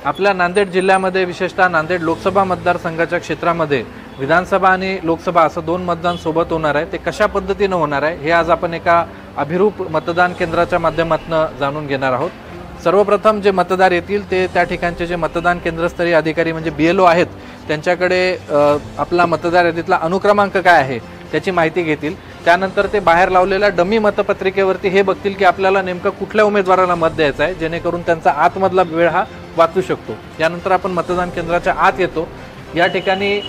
आपल्या नांदेड जिल्ह्यामध्ये विशेषतः नांदेड लोकसभा मतदारसंघाच्या क्षेत्रामध्ये विधानसभा आणि लोकसभा असं दोन मतदान सोबत होणार आहे। ते कशा पद्धतीने होणार आहे हे आज आपण एका अभिरूप मतदान केंद्राच्या माध्यमातून जाणून घेणार आहोत। सर्वप्रथम जे मतदार येतील ते त्या ठिकाणचे जे मतदान केंद्रस्तरीय अधिकारी म्हणजे BLO आहेत त्यांच्याकडे आपला मतदार यादीतला अनुक्रमांक काय आहे त्याची माहिती घेतील। त्यानंतर ते बाहेर लावलेल्या डमी मतपत्रिकेवरती हे बघतील की आपल्याला नेमका कुठल्या उमेदवाराला मत द्यायचं आहे, जेणेकरून त्यांचा आतमधला वेळ हा वाचू शकतो। यानंतर आपण मतदान केंद्राच्या आत येतो। या ठिकाणी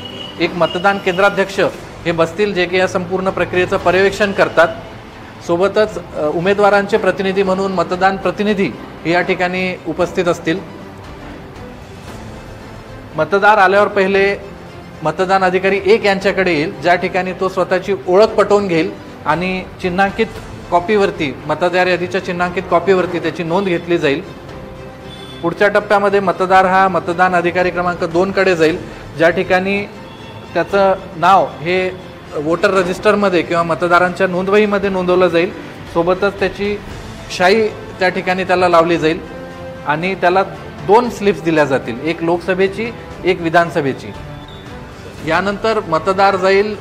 एक मतदान केंद्राध्यक्ष हे बसतील जे की या संपूर्ण प्रक्रियेचं पर्यवेक्षण करतात। सोबतच उमेदवारांचे प्रतिनिधी म्हणून मतदान प्रतिनिधी हे या ठिकाणी उपस्थित असतील। मतदार आल्यावर पहिले मतदान अधिकारी 1 यांच्याकडे येईल, ज्या ठिकाणी तो स्वतःची ओळख पटवून घेईल आणि चिन्हांकित कॉपीवरती मतदार यादीच्या चिन्हांकित कॉपीवरती त्याची नोंद घेतली जाईल। पुढच्या टप्प्यामध्ये मतदार हा मतदान अधिकारी क्रमांक 2 कडे जाईल, ज्या ठिकाणी त्याचं नाव हे वोटर रजिस्टरमध्ये किंवा मतदारांच्या नोंदवहीमध्ये नोंदवलं जाईल। सोबतच त्याची शाई त्या ठिकाणी त्याला लावली जाईल आणि त्याला 2 स्लिप्स दिल्या जातील, एक लोकसभेची एक विधानसभेची। यानंतर मतदार जाईल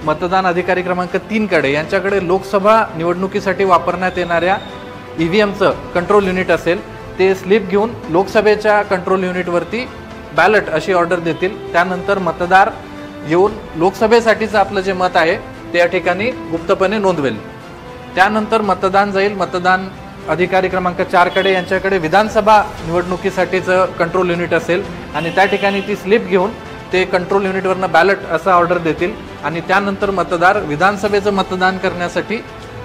मतदान अधिकारी क्रमांक 3 कडे। यांच्याकडे लोकसभा निवडणुकीसाठी वापरण्यात येणाऱ्या EVMचं कंट्रोल युनिट असेल, ते स्लिप घेऊन लोकसभेच्या कंट्रोल युनिटवरती बॅलट अशी ऑर्डर देतील। त्यानंतर मतदार येऊन लोकसभेसाठीचं आपलं जे मत आहे ते या ठिकाणी गुप्तपणे नोंदवेल। त्यानंतर मतदान जाईल मतदान अधिकारी क्रमांक 4 कडे। यांच्याकडे विधानसभा निवडणुकीसाठीचं कंट्रोल युनिट असेल आणि त्या ठिकाणी ती स्लिप घेऊन ते कंट्रोल युनिटवरनं बॅलट असं ऑर्डर देतील आणि त्यानंतर मतदार विधानसभेचं मतदान करण्यासाठी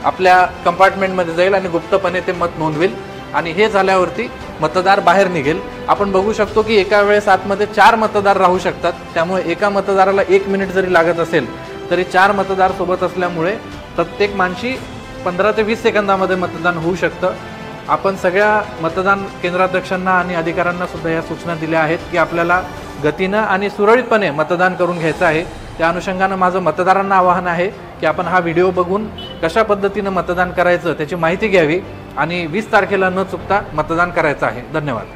आपल्या कंपार्टमेंटमध्ये जाईल आणि गुप्तपणे ते मत नोंदवेल आणि हे झाल्यावरती मतदार बाहेर निघेल। आपण बघू शकतो की एका वेळेस आतमध्ये 4 मतदार राहू शकतात, त्यामुळे एका मतदाराला 1 मिनिट जरी लागत असेल तरी 4 मतदार सोबत असल्यामुळे प्रत्येक माणशी 15 ते 20 सेकंदामध्ये मतदान होऊ शकतं। आपण सगळ्या मतदान केंद्राध्यक्षांना आणि अधिकाऱ्यांना सुद्धा या सूचना दिल्या आहेत की आपल्याला गतीनं आणि सुरळीतपणे मतदान करून घ्यायचं आहे। त्या अनुषंगानं माझं मतदारांना आवाहन आहे की आपण हा व्हिडिओ बघून कशा पद्धतीनं मतदान करायचं त्याची माहिती घ्यावी आणि 20 तारखेला न चुकता मतदान करायचं आहे। धन्यवाद।